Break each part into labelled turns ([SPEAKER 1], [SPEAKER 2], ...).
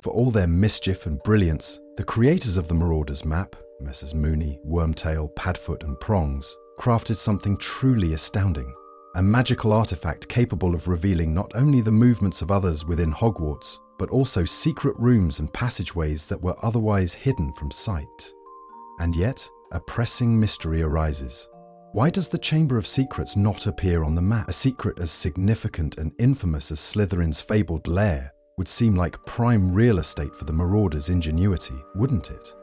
[SPEAKER 1] For all their mischief and brilliance, the creators of the Marauder's map, Messrs. Mooney, Wormtail, Padfoot and Prongs, crafted something truly astounding. A magical artifact capable of revealing not only the movements of others within Hogwarts, but also secret rooms and passageways that were otherwise hidden from sight. And yet, a pressing mystery arises. Why does the Chamber of Secrets not appear on the map? A secret as significant and infamous as Slytherin's fabled lair would seem like prime real estate for the Marauder's ingenuity, wouldn't it?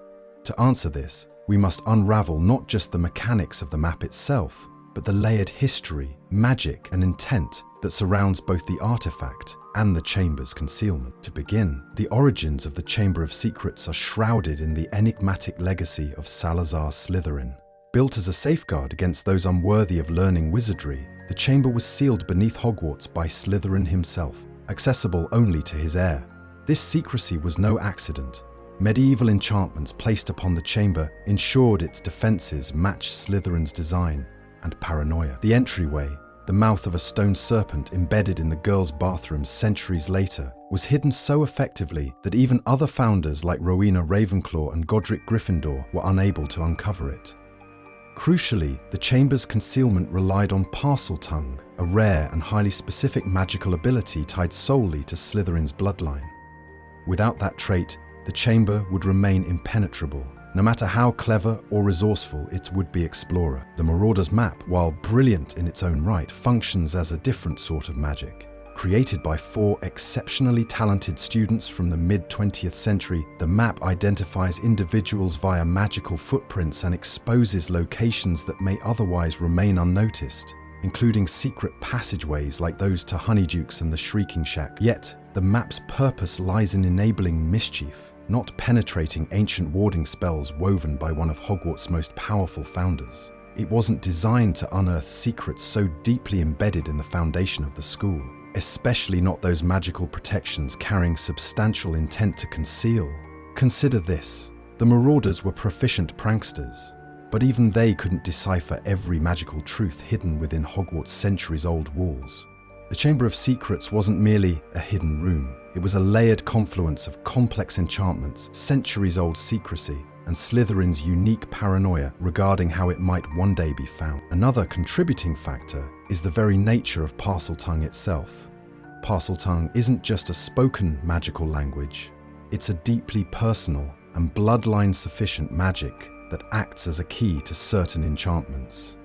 [SPEAKER 1] To answer this, we must unravel not just the mechanics of the map itself, but the layered history, magic and intent that surrounds both the artifact and the Chamber's concealment. To begin, the origins of the Chamber of Secrets are shrouded in the enigmatic legacy of Salazar Slytherin. Built as a safeguard against those unworthy of learning wizardry, the chamber was sealed beneath Hogwarts by Slytherin himself, accessible only to his heir. This secrecy was no accident. Medieval enchantments placed upon the chamber ensured its defenses matched Slytherin's design and paranoia. The entryway, the mouth of a stone serpent embedded in the girls' bathroom centuries later, was hidden so effectively that even other founders like Rowena Ravenclaw and Godric Gryffindor were unable to uncover it. Crucially, the chamber's concealment relied on Parseltongue, a rare and highly specific magical ability tied solely to Slytherin's bloodline. Without that trait, the chamber would remain impenetrable, no matter how clever or resourceful its would-be explorer. The Marauder's map, while brilliant in its own right, functions as a different sort of magic. Created by 4 exceptionally talented students from the mid-20th century, the map identifies individuals via magical footprints and exposes locations that may otherwise remain unnoticed, including secret passageways like those to Honeydukes and the Shrieking Shack. Yet, the map's purpose lies in enabling mischief, not penetrating ancient warding spells woven by one of Hogwarts' most powerful founders. It wasn't designed to unearth secrets so deeply embedded in the foundation of the school, especially not those magical protections carrying substantial intent to conceal. Consider this. The Marauders were proficient pranksters, but even they couldn't decipher every magical truth hidden within Hogwarts' centuries-old walls. The Chamber of Secrets wasn't merely a hidden room. It was a layered confluence of complex enchantments, centuries-old secrecy, and Slytherin's unique paranoia regarding how it might one day be found. Another contributing factor is the very nature of Parseltongue itself. Parseltongue isn't just a spoken magical language. It's a deeply personal and bloodline-sufficient magic that acts as a key to certain enchantments.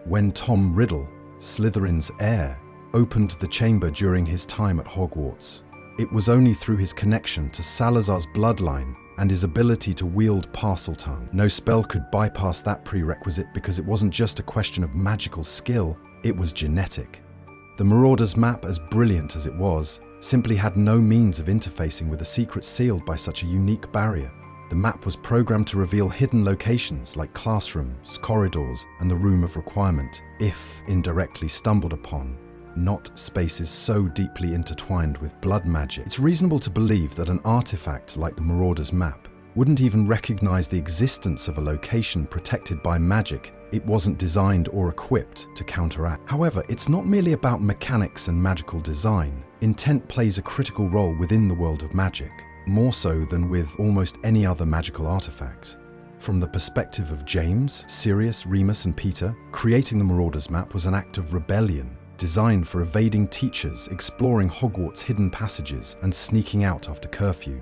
[SPEAKER 1] When Tom Riddle, Slytherin's heir, opened the chamber during his time at Hogwarts, it was only through his connection to Salazar's bloodline and his ability to wield Parseltongue. No spell could bypass that prerequisite because it wasn't just a question of magical skill, it was genetic. The Marauder's map, as brilliant as it was, simply had no means of interfacing with a secret sealed by such a unique barrier. The map was programmed to reveal hidden locations like classrooms, corridors, and the Room of Requirement, if indirectly stumbled upon, not spaces so deeply intertwined with blood magic. It's reasonable to believe that an artifact like the Marauder's map wouldn't even recognize the existence of a location protected by magic it wasn't designed or equipped to counteract. However, it's not merely about mechanics and magical design. Intent plays a critical role within the world of magic, more so than with almost any other magical artifact. From the perspective of James, Sirius, Remus, and Peter, creating the Marauder's map was an act of rebellion, designed for evading teachers, exploring Hogwarts' hidden passages, and sneaking out after curfew.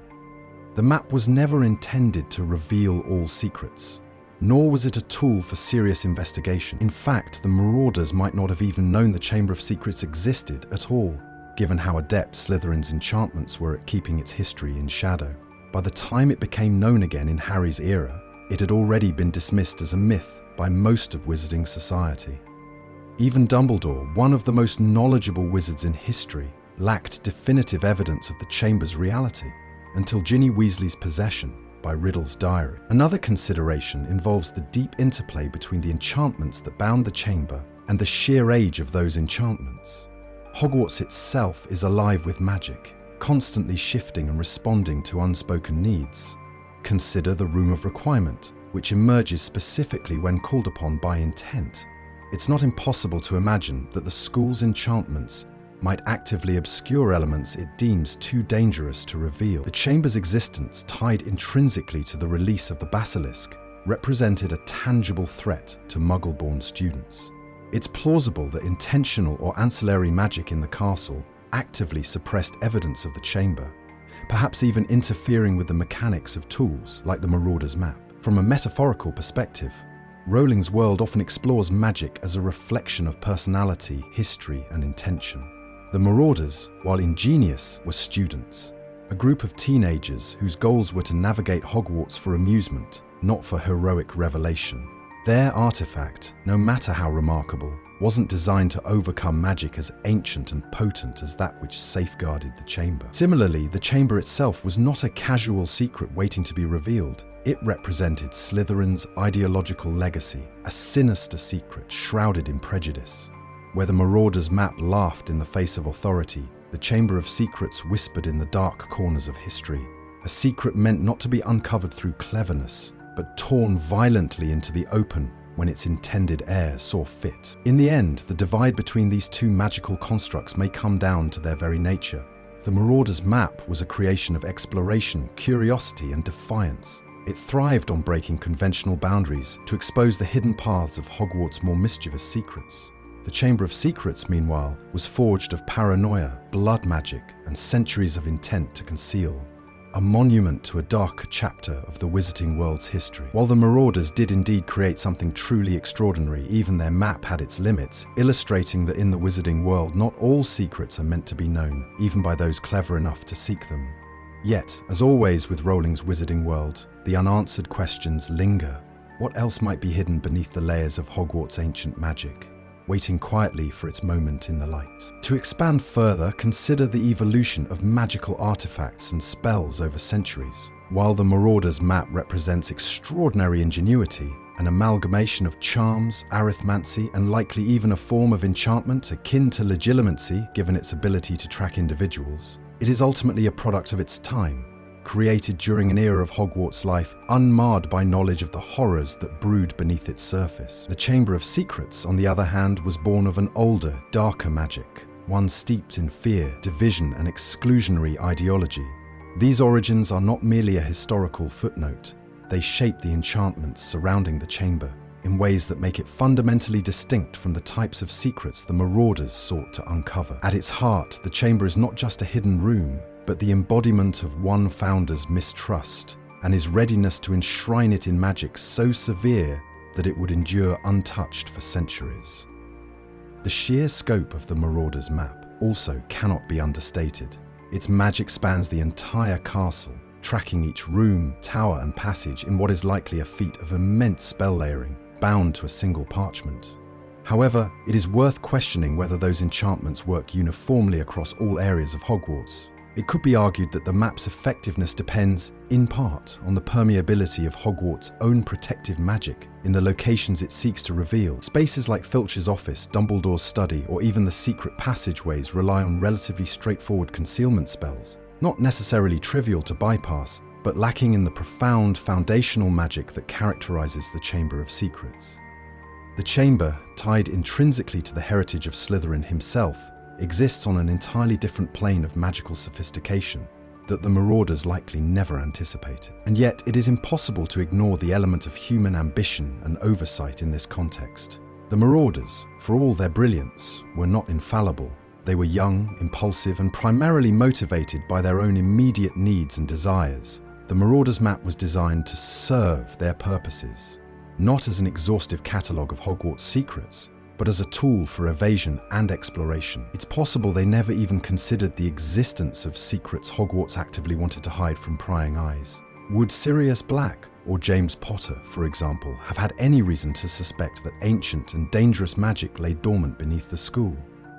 [SPEAKER 1] The map was never intended to reveal all secrets, nor was it a tool for serious investigation. In fact, the Marauders might not have even known the Chamber of Secrets existed at all, given how adept Slytherin's enchantments were at keeping its history in shadow. By the time it became known again in Harry's era, it had already been dismissed as a myth by most of wizarding society. Even Dumbledore, one of the most knowledgeable wizards in history, lacked definitive evidence of the Chamber's reality until Ginny Weasley's possession by Riddle's diary. Another consideration involves the deep interplay between the enchantments that bound the chamber and the sheer age of those enchantments. Hogwarts itself is alive with magic, constantly shifting and responding to unspoken needs. Consider the Room of Requirement, which emerges specifically when called upon by intent. It's not impossible to imagine that the school's enchantments might actively obscure elements it deems too dangerous to reveal. The chamber's existence, tied intrinsically to the release of the basilisk, represented a tangible threat to Muggle-born students. It's plausible that intentional or ancillary magic in the castle actively suppressed evidence of the chamber, perhaps even interfering with the mechanics of tools like the Marauder's map. From a metaphorical perspective, Rowling's world often explores magic as a reflection of personality, history, and intention. The Marauders, while ingenious, were students, a group of teenagers whose goals were to navigate Hogwarts for amusement, not for heroic revelation. Their artifact, no matter how remarkable, wasn't designed to overcome magic as ancient and potent as that which safeguarded the chamber. Similarly, the chamber itself was not a casual secret waiting to be revealed. It represented Slytherin's ideological legacy, a sinister secret shrouded in prejudice. Where the Marauder's map laughed in the face of authority, the Chamber of Secrets whispered in the dark corners of history. A secret meant not to be uncovered through cleverness, but torn violently into the open when its intended heir saw fit. In the end, the divide between these two magical constructs may come down to their very nature. The Marauder's map was a creation of exploration, curiosity, and defiance. It thrived on breaking conventional boundaries to expose the hidden paths of Hogwarts' more mischievous secrets. The Chamber of Secrets, meanwhile, was forged of paranoia, blood magic, and centuries of intent to conceal, a monument to a darker chapter of the wizarding world's history. While the Marauders did indeed create something truly extraordinary, even their map had its limits, illustrating that in the wizarding world not all secrets are meant to be known, even by those clever enough to seek them. Yet, as always with Rowling's wizarding world, the unanswered questions linger. What else might be hidden beneath the layers of Hogwarts' ancient magic, waiting quietly for its moment in the light? To expand further, consider the evolution of magical artifacts and spells over centuries. While the Marauder's map represents extraordinary ingenuity, an amalgamation of charms, arithmancy, and likely even a form of enchantment akin to legilimency given its ability to track individuals, it is ultimately a product of its time, created during an era of Hogwarts life unmarred by knowledge of the horrors that brood beneath its surface. The Chamber of Secrets, on the other hand, was born of an older, darker magic, one steeped in fear, division, and exclusionary ideology. These origins are not merely a historical footnote. They shape the enchantments surrounding the chamber in ways that make it fundamentally distinct from the types of secrets the Marauders sought to uncover. At its heart, the chamber is not just a hidden room, but the embodiment of one founder's mistrust and his readiness to enshrine it in magic so severe that it would endure untouched for centuries. The sheer scope of the Marauder's map also cannot be understated. Its magic spans the entire castle, tracking each room, tower, and passage in what is likely a feat of immense spell layering, bound to a single parchment. However, it is worth questioning whether those enchantments work uniformly across all areas of Hogwarts. It could be argued that the map's effectiveness depends, in part, on the permeability of Hogwarts' own protective magic in the locations it seeks to reveal. Spaces like Filch's office, Dumbledore's study, or even the secret passageways rely on relatively straightforward concealment spells, not necessarily trivial to bypass, but lacking in the profound foundational magic that characterizes the Chamber of Secrets. The chamber, tied intrinsically to the heritage of Slytherin himself, exists on an entirely different plane of magical sophistication that the Marauders likely never anticipated. And yet, it is impossible to ignore the element of human ambition and oversight in this context. The Marauders, for all their brilliance, were not infallible. They were young, impulsive, and primarily motivated by their own immediate needs and desires. The Marauder's map was designed to serve their purposes, not as an exhaustive catalogue of Hogwarts secrets, but as a tool for evasion and exploration. It's possible they never even considered the existence of secrets Hogwarts actively wanted to hide from prying eyes. Would Sirius Black or James Potter, for example, have had any reason to suspect that ancient and dangerous magic lay dormant beneath the school?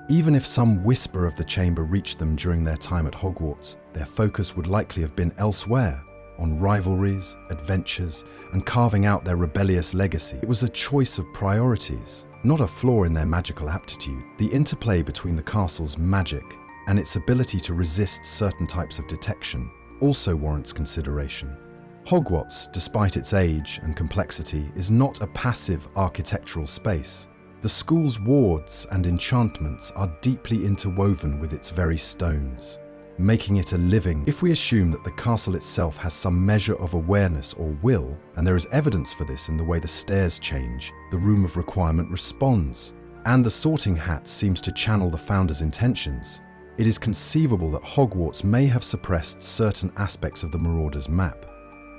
[SPEAKER 1] Even if some whisper of the chamber reached them during their time at Hogwarts, their focus would likely have been elsewhere, on rivalries, adventures, and carving out their rebellious legacy. It was a choice of priorities, not a flaw in their magical aptitude. The interplay between the castle's magic and its ability to resist certain types of detection also warrants consideration. Hogwarts, despite its age and complexity, is not a passive architectural space. The school's wards and enchantments are deeply interwoven with its very stones, making it a living. If we assume that the castle itself has some measure of awareness or will, and there is evidence for this in the way the stairs change, the room of requirement responds, and the sorting hat seems to channel the founder's intentions, it is conceivable that Hogwarts may have suppressed certain aspects of the Marauder's map.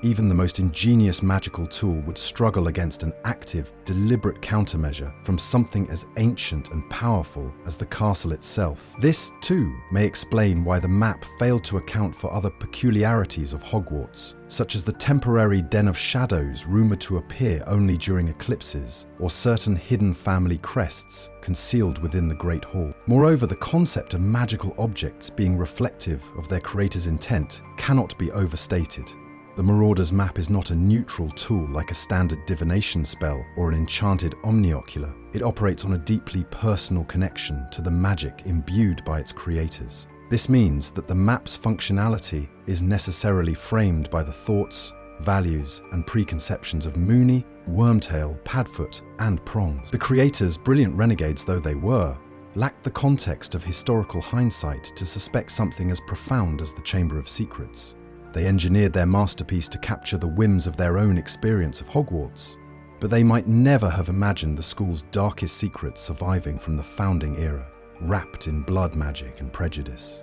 [SPEAKER 1] Even the most ingenious magical tool would struggle against an active, deliberate countermeasure from something as ancient and powerful as the castle itself. This, too, may explain why the map failed to account for other peculiarities of Hogwarts, such as the temporary den of shadows rumoured to appear only during eclipses, or certain hidden family crests concealed within the Great Hall. Moreover, the concept of magical objects being reflective of their creator's intent cannot be overstated. The Marauder's map is not a neutral tool like a standard divination spell or an enchanted omniocular. It operates on a deeply personal connection to the magic imbued by its creators. This means that the map's functionality is necessarily framed by the thoughts, values, and preconceptions of Moony, Wormtail, Padfoot, and Prongs. The creators, brilliant renegades though they were, lacked the context of historical hindsight to suspect something as profound as the Chamber of Secrets. They engineered their masterpiece to capture the whims of their own experience of Hogwarts, but they might never have imagined the school's darkest secrets surviving from the founding era, wrapped in blood magic and prejudice.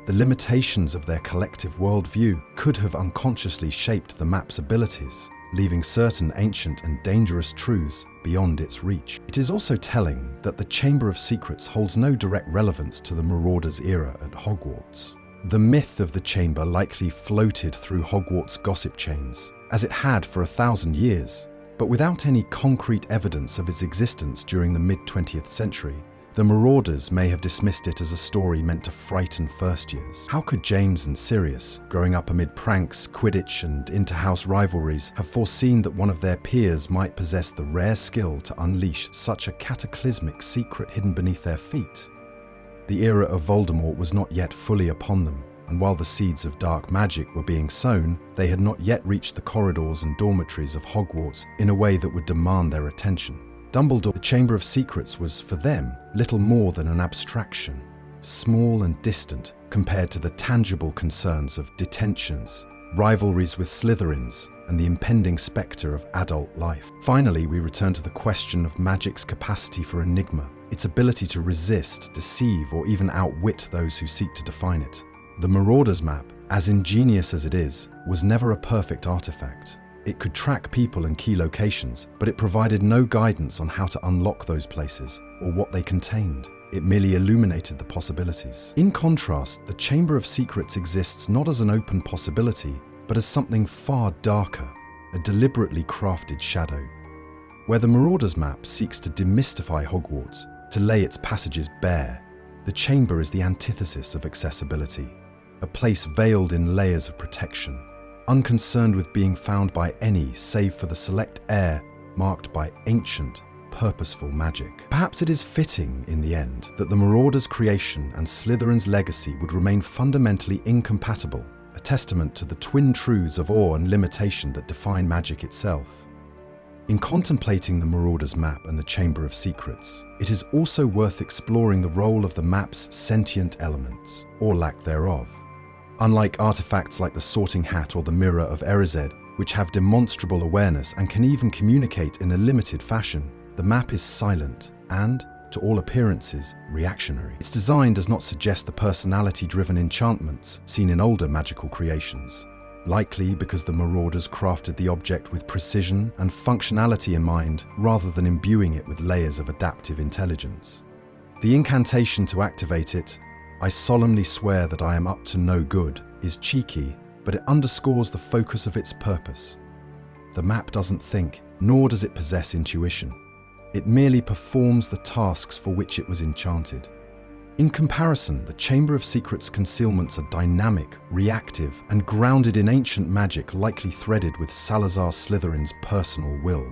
[SPEAKER 1] The limitations of their collective worldview could have unconsciously shaped the map's abilities, leaving certain ancient and dangerous truths beyond its reach. It is also telling that the Chamber of Secrets holds no direct relevance to the Marauders' era at Hogwarts. The myth of the chamber likely floated through Hogwarts gossip chains, as it had for 1,000 years, but without any concrete evidence of its existence during the mid-20th century, the Marauders may have dismissed it as a story meant to frighten first-years. How could James and Sirius, growing up amid pranks, Quidditch, and inter-house rivalries, have foreseen that one of their peers might possess the rare skill to unleash such a cataclysmic secret hidden beneath their feet? The era of Voldemort was not yet fully upon them, and while the seeds of dark magic were being sown, they had not yet reached the corridors and dormitories of Hogwarts in a way that would demand their attention. Dumbledore, the Chamber of Secrets, was, for them, little more than an abstraction, small and distant compared to the tangible concerns of detentions, rivalries with Slytherins, and the impending spectre of adult life. Finally, we return to the question of magic's capacity for enigma, its ability to resist, deceive, or even outwit those who seek to define it. The Marauder's map, as ingenious as it is, was never a perfect artifact. It could track people and key locations, but it provided no guidance on how to unlock those places or what they contained. It merely illuminated the possibilities. In contrast, the Chamber of Secrets exists not as an open possibility, but as something far darker, a deliberately crafted shadow. Where the Marauder's map seeks to demystify Hogwarts, to lay its passages bare, the chamber is the antithesis of accessibility, a place veiled in layers of protection, unconcerned with being found by any save for the select air marked by ancient, purposeful magic. Perhaps it is fitting, in the end, that the Marauder's creation and Slytherin's legacy would remain fundamentally incompatible, a testament to the twin truths of awe and limitation that define magic itself. In contemplating the Marauder's map and the Chamber of Secrets, it is also worth exploring the role of the map's sentient elements, or lack thereof. Unlike artifacts like the Sorting Hat or the Mirror of Erised, which have demonstrable awareness and can even communicate in a limited fashion, the map is silent and, to all appearances, reactionary. Its design does not suggest the personality-driven enchantments seen in older magical creations, likely because the Marauders crafted the object with precision and functionality in mind rather than imbuing it with layers of adaptive intelligence. The incantation to activate it, "I solemnly swear that I am up to no good," is cheeky, but it underscores the focus of its purpose. The map doesn't think, nor does it possess intuition. It merely performs the tasks for which it was enchanted. In comparison, the Chamber of Secrets' concealments are dynamic, reactive, and grounded in ancient magic likely threaded with Salazar Slytherin's personal will.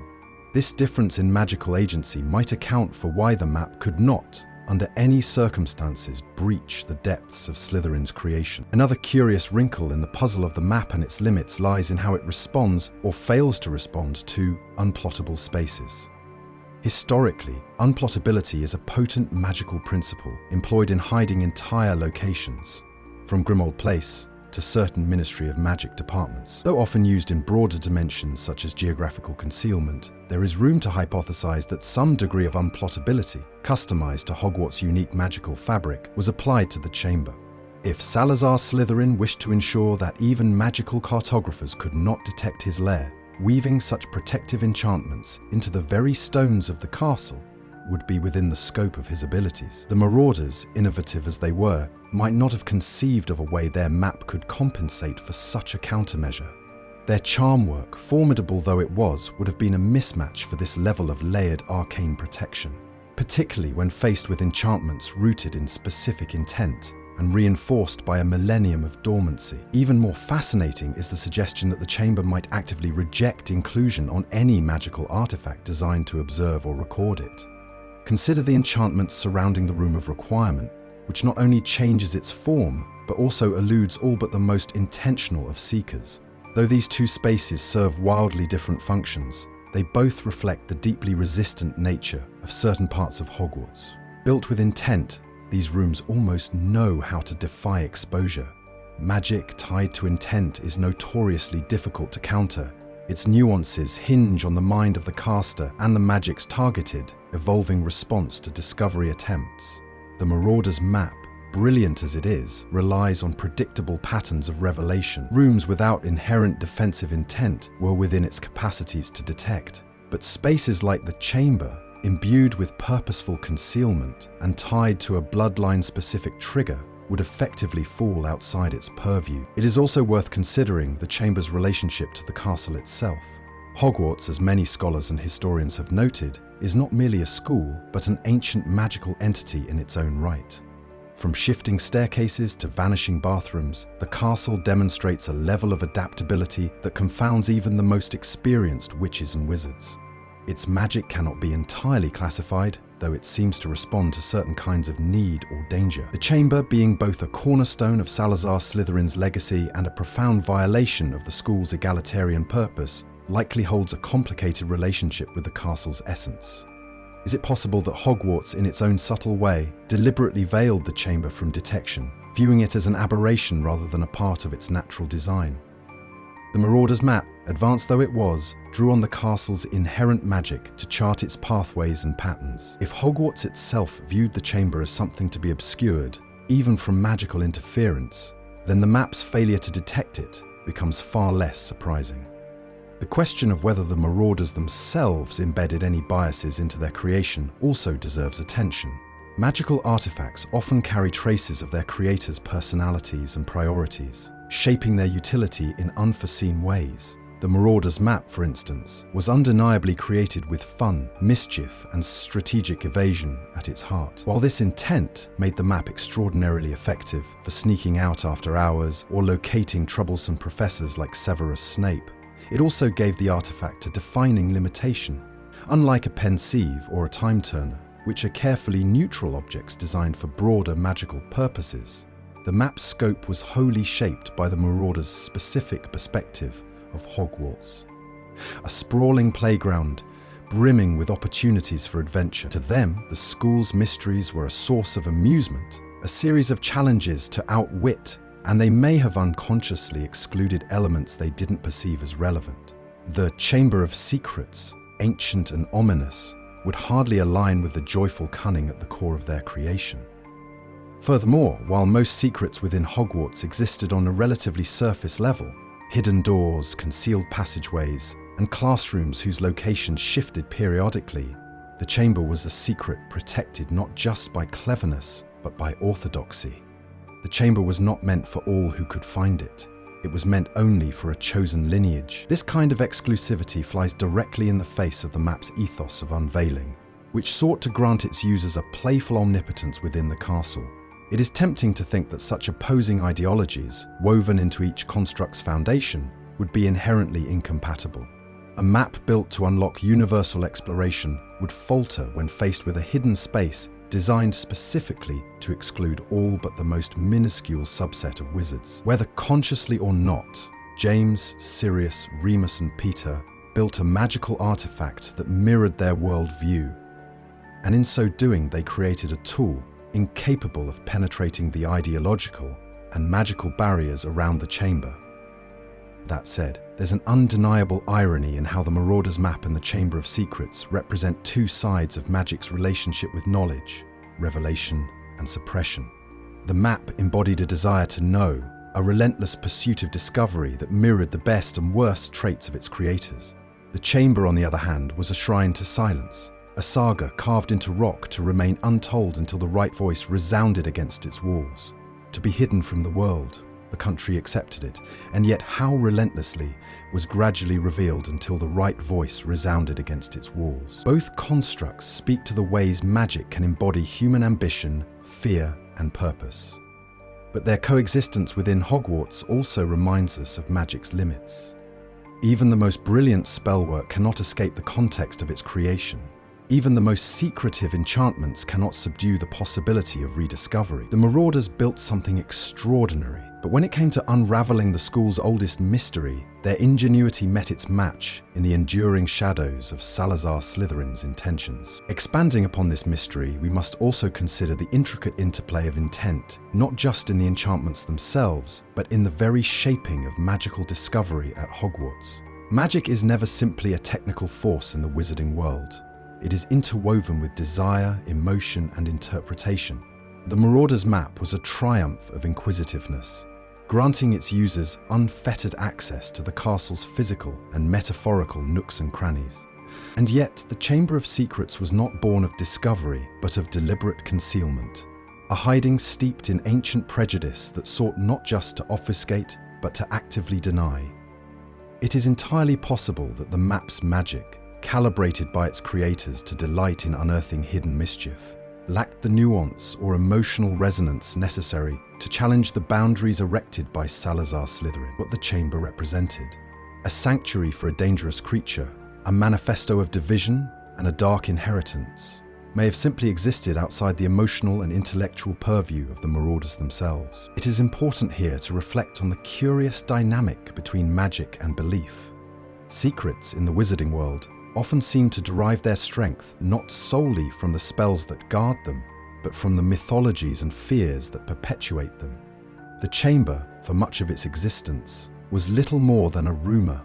[SPEAKER 1] This difference in magical agency might account for why the map could not, under any circumstances, breach the depths of Slytherin's creation. Another curious wrinkle in the puzzle of the map and its limits lies in how it responds, or fails to respond, to unplottable spaces. Historically, unplottability is a potent magical principle employed in hiding entire locations, from Grimmauld Place to certain Ministry of Magic departments. Though often used in broader dimensions such as geographical concealment, there is room to hypothesize that some degree of unplottability, customized to Hogwarts' unique magical fabric, was applied to the chamber. If Salazar Slytherin wished to ensure that even magical cartographers could not detect his lair, weaving such protective enchantments into the very stones of the castle would be within the scope of his abilities. The Marauders, innovative as they were, might not have conceived of a way their map could compensate for such a countermeasure. Their charm work, formidable though it was, would have been a mismatch for this level of layered arcane protection, particularly when faced with enchantments rooted in specific intent and reinforced by a millennium of dormancy. Even more fascinating is the suggestion that the chamber might actively reject inclusion on any magical artifact designed to observe or record it. Consider the enchantments surrounding the Room of Requirement, which not only changes its form, but also eludes all but the most intentional of seekers. Though these two spaces serve wildly different functions, they both reflect the deeply resistant nature of certain parts of Hogwarts. Built with intent, these rooms almost know how to defy exposure. Magic tied to intent is notoriously difficult to counter. Its nuances hinge on the mind of the caster and the magic's targeted, evolving response to discovery attempts. The Marauder's map, brilliant as it is, relies on predictable patterns of revelation. Rooms without inherent defensive intent were within its capacities to detect. But spaces like the chamber, imbued with purposeful concealment and tied to a bloodline-specific trigger, would effectively fall outside its purview. It is also worth considering the chamber's relationship to the castle itself. Hogwarts, as many scholars and historians have noted, is not merely a school, but an ancient magical entity in its own right. From shifting staircases to vanishing bathrooms, the castle demonstrates a level of adaptability that confounds even the most experienced witches and wizards. Its magic cannot be entirely classified, though it seems to respond to certain kinds of need or danger. The chamber, being both a cornerstone of Salazar Slytherin's legacy and a profound violation of the school's egalitarian purpose, likely holds a complicated relationship with the castle's essence. Is it possible that Hogwarts, in its own subtle way, deliberately veiled the chamber from detection, viewing it as an aberration rather than a part of its natural design? The Marauder's map, advanced though it was, drew on the castle's inherent magic to chart its pathways and patterns. If Hogwarts itself viewed the chamber as something to be obscured, even from magical interference, then the map's failure to detect it becomes far less surprising. The question of whether the Marauders themselves embedded any biases into their creation also deserves attention. Magical artifacts often carry traces of their creators' personalities and priorities, shaping their utility in unforeseen ways. The Marauder's map, for instance, was undeniably created with fun, mischief, and strategic evasion at its heart. While this intent made the map extraordinarily effective for sneaking out after hours or locating troublesome professors like Severus Snape, it also gave the artifact a defining limitation. Unlike a pensieve or a time turner, which are carefully neutral objects designed for broader magical purposes, the map's scope was wholly shaped by the Marauder's specific perspective of Hogwarts. A sprawling playground, brimming with opportunities for adventure. To them, the school's mysteries were a source of amusement, a series of challenges to outwit, and they may have unconsciously excluded elements they didn't perceive as relevant. The Chamber of Secrets, ancient and ominous, would hardly align with the joyful cunning at the core of their creation. Furthermore, while most secrets within Hogwarts existed on a relatively surface level, hidden doors, concealed passageways, and classrooms whose locations shifted periodically, the chamber was a secret protected not just by cleverness, but by orthodoxy. The chamber was not meant for all who could find it. It was meant only for a chosen lineage. This kind of exclusivity flies directly in the face of the map's ethos of unveiling, which sought to grant its users a playful omnipotence within the castle. It is tempting to think that such opposing ideologies, woven into each construct's foundation, would be inherently incompatible. A map built to unlock universal exploration would falter when faced with a hidden space designed specifically to exclude all but the most minuscule subset of wizards. Whether consciously or not, James, Sirius, Remus and Peter built a magical artifact that mirrored their worldview. And in so doing, they created a tool incapable of penetrating the ideological and magical barriers around the chamber. That said, there's an undeniable irony in how the Marauder's map and the Chamber of Secrets represent two sides of magic's relationship with knowledge, revelation, and suppression. The map embodied a desire to know, a relentless pursuit of discovery that mirrored the best and worst traits of its creators. The chamber, on the other hand, was a shrine to silence, a saga carved into rock to remain untold until the right voice resounded against its walls. To be hidden from the world, the country accepted it, and yet how relentlessly was gradually revealed until the right voice resounded against its walls. Both constructs speak to the ways magic can embody human ambition, fear, and purpose. But their coexistence within Hogwarts also reminds us of magic's limits. Even the most brilliant spellwork cannot escape the context of its creation. Even the most secretive enchantments cannot subdue the possibility of rediscovery. The Marauders built something extraordinary, but when it came to unraveling the school's oldest mystery, their ingenuity met its match in the enduring shadows of Salazar Slytherin's intentions. Expanding upon this mystery, we must also consider the intricate interplay of intent, not just in the enchantments themselves, but in the very shaping of magical discovery at Hogwarts. Magic is never simply a technical force in the wizarding world. It is interwoven with desire, emotion, and interpretation. The Marauder's map was a triumph of inquisitiveness, granting its users unfettered access to the castle's physical and metaphorical nooks and crannies. And yet, the Chamber of Secrets was not born of discovery, but of deliberate concealment, a hiding steeped in ancient prejudice that sought not just to obfuscate, but to actively deny. It is entirely possible that the map's magic, calibrated by its creators to delight in unearthing hidden mischief, lacked the nuance or emotional resonance necessary to challenge the boundaries erected by Salazar Slytherin. What the chamber represented: a sanctuary for a dangerous creature, a manifesto of division, and a dark inheritance, may have simply existed outside the emotional and intellectual purview of the Marauders themselves. It is important here to reflect on the curious dynamic between magic and belief. Secrets in the wizarding world often seem to derive their strength not solely from the spells that guard them, but from the mythologies and fears that perpetuate them. The chamber, for much of its existence, was little more than a rumor,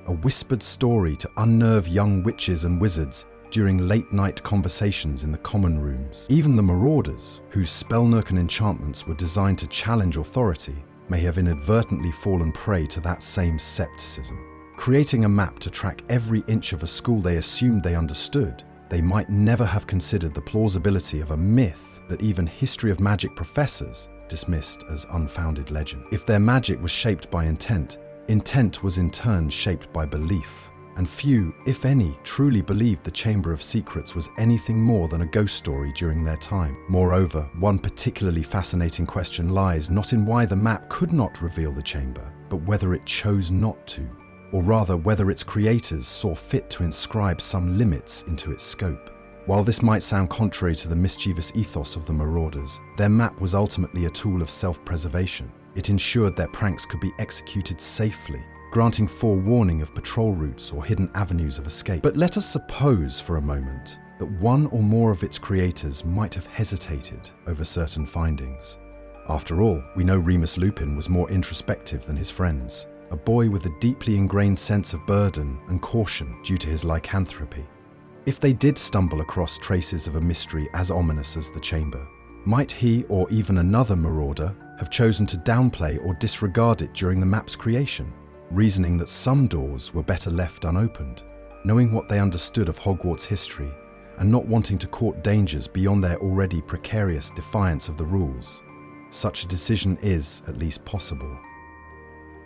[SPEAKER 1] a whispered story to unnerve young witches and wizards during late-night conversations in the common rooms. Even the Marauders, whose spellnook and enchantments were designed to challenge authority, may have inadvertently fallen prey to that same skepticism. Creating a map to track every inch of a school they assumed they understood, they might never have considered the plausibility of a myth that even history of magic professors dismissed as unfounded legend. If their magic was shaped by intent, intent was in turn shaped by belief, and few, if any, truly believed the Chamber of Secrets was anything more than a ghost story during their time. Moreover, one particularly fascinating question lies not in why the map could not reveal the chamber, but whether it chose not to, or rather whether its creators saw fit to inscribe some limits into its scope. While this might sound contrary to the mischievous ethos of the Marauders, their map was ultimately a tool of self-preservation. It ensured their pranks could be executed safely, granting forewarning of patrol routes or hidden avenues of escape. But let us suppose for a moment that one or more of its creators might have hesitated over certain findings. After all, we know Remus Lupin was more introspective than his friends, a boy with a deeply ingrained sense of burden and caution due to his lycanthropy. If they did stumble across traces of a mystery as ominous as the chamber, might he or even another Marauder have chosen to downplay or disregard it during the map's creation, reasoning that some doors were better left unopened, knowing what they understood of Hogwarts history and not wanting to court dangers beyond their already precarious defiance of the rules? Such a decision is at least possible.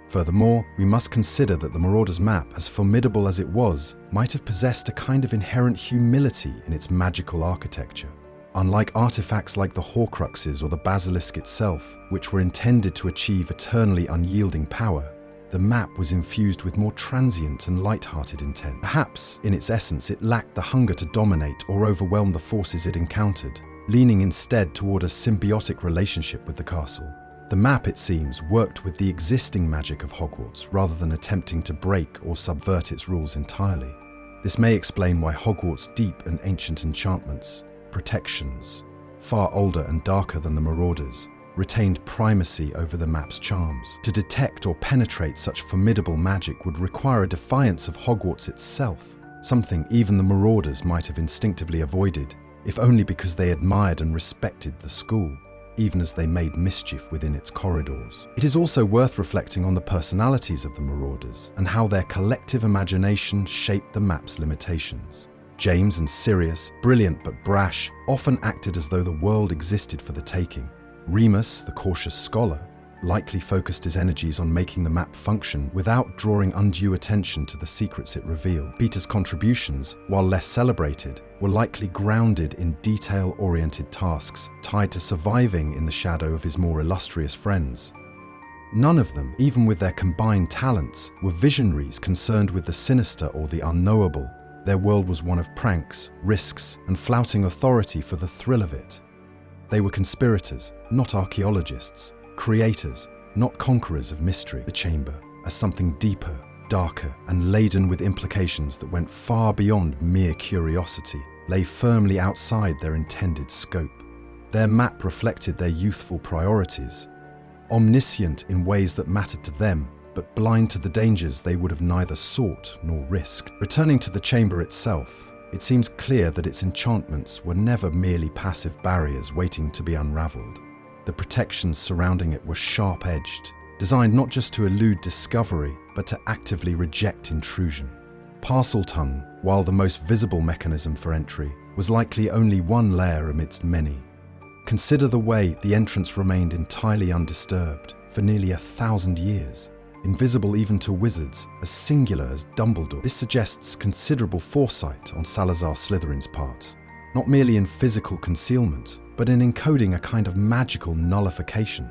[SPEAKER 1] Furthermore, we must consider that the Marauder's map, as formidable as it was, might have possessed a kind of inherent humility in its magical architecture. Unlike artifacts like the Horcruxes or the Basilisk itself, which were intended to achieve eternally unyielding power, the map was infused with more transient and light-hearted intent. Perhaps, in its essence, it lacked the hunger to dominate or overwhelm the forces it encountered, leaning instead toward a symbiotic relationship with the castle. The map, it seems, worked with the existing magic of Hogwarts rather than attempting to break or subvert its rules entirely. This may explain why Hogwarts' deep and ancient enchantments, protections, far older and darker than the Marauders, retained primacy over the map's charms. To detect or penetrate such formidable magic would require a defiance of Hogwarts itself, something even the Marauders might have instinctively avoided, if only because they admired and respected the school, even as they made mischief within its corridors. It is also worth reflecting on the personalities of the Marauders and how their collective imagination shaped the map's limitations. James and Sirius, brilliant but brash, often acted as though the world existed for the taking. Remus, the cautious scholar, likely focused his energies on making the map function without drawing undue attention to the secrets it revealed. Peter's contributions, while less celebrated, were likely grounded in detail-oriented tasks tied to surviving in the shadow of his more illustrious friends. None of them, even with their combined talents, were visionaries concerned with the sinister or the unknowable. Their world was one of pranks, risks, and flouting authority for the thrill of it. They were conspirators, not archaeologists, creators, not conquerors of mystery. The chamber, as something deeper, darker, and laden with implications that went far beyond mere curiosity, lay firmly outside their intended scope. Their map reflected their youthful priorities, omniscient in ways that mattered to them, but blind to the dangers they would have neither sought nor risked. Returning to the chamber itself, it seems clear that its enchantments were never merely passive barriers waiting to be unraveled. The protections surrounding it were sharp-edged, designed not just to elude discovery, but to actively reject intrusion. Parseltongue, while the most visible mechanism for entry, was likely only one layer amidst many. Consider the way the entrance remained entirely undisturbed for nearly 1,000 years, invisible even to wizards as singular as Dumbledore. This suggests considerable foresight on Salazar Slytherin's part, not merely in physical concealment, but in encoding a kind of magical nullification,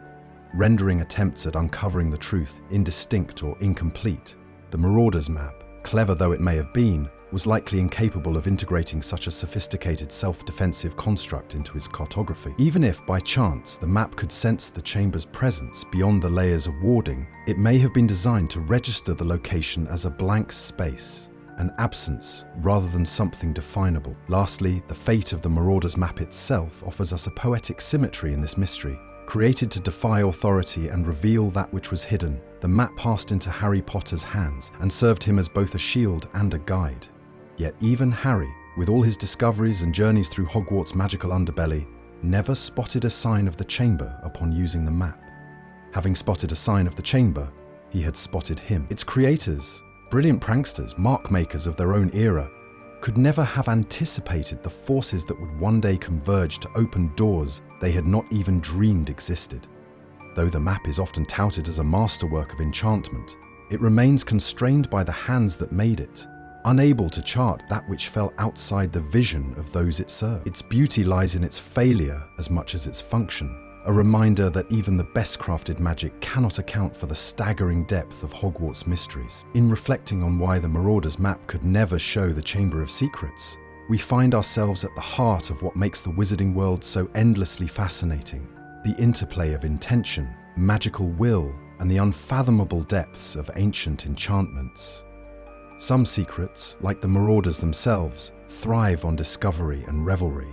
[SPEAKER 1] rendering attempts at uncovering the truth indistinct or incomplete. The Marauder's map, clever though it may have been, was likely incapable of integrating such a sophisticated self-defensive construct into his cartography. Even if, by chance, the map could sense the chamber's presence beyond the layers of warding, it may have been designed to register the location as a blank space, an absence rather than something definable. Lastly, the fate of the Marauder's map itself offers us a poetic symmetry in this mystery. Created to defy authority and reveal that which was hidden, the map passed into Harry Potter's hands and served him as both a shield and a guide. Yet even Harry, with all his discoveries and journeys through Hogwarts' magical underbelly, never spotted a sign of the chamber upon using the map. Having spotted a sign of the chamber, he had spotted him. Its creators, brilliant pranksters, mark-makers of their own era, could never have anticipated the forces that would one day converge to open doors they had not even dreamed existed. Though the map is often touted as a masterwork of enchantment, it remains constrained by the hands that made it, unable to chart that which fell outside the vision of those it served. Its beauty lies in its failure as much as its function, a reminder that even the best-crafted magic cannot account for the staggering depth of Hogwarts' mysteries. In reflecting on why the Marauder's map could never show the Chamber of Secrets, we find ourselves at the heart of what makes the wizarding world so endlessly fascinating: the interplay of intention, magical will, and the unfathomable depths of ancient enchantments. Some secrets, like the Marauders themselves, thrive on discovery and revelry,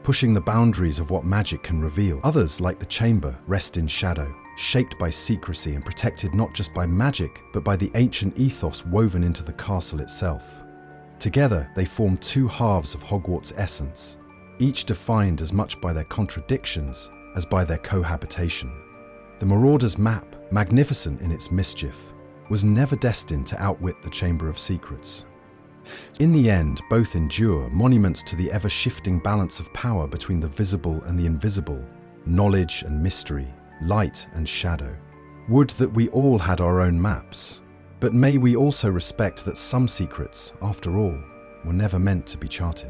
[SPEAKER 1] pushing the boundaries of what magic can reveal. Others, like the Chamber, rest in shadow, shaped by secrecy and protected not just by magic, but by the ancient ethos woven into the castle itself. Together, they form two halves of Hogwarts' essence, each defined as much by their contradictions as by their cohabitation. The Marauder's map, magnificent in its mischief, was never destined to outwit the Chamber of Secrets. In the end, both endure, monuments to the ever-shifting balance of power between the visible and the invisible, knowledge and mystery, light and shadow. Would that we all had our own maps, but may we also respect that some secrets, after all, were never meant to be charted.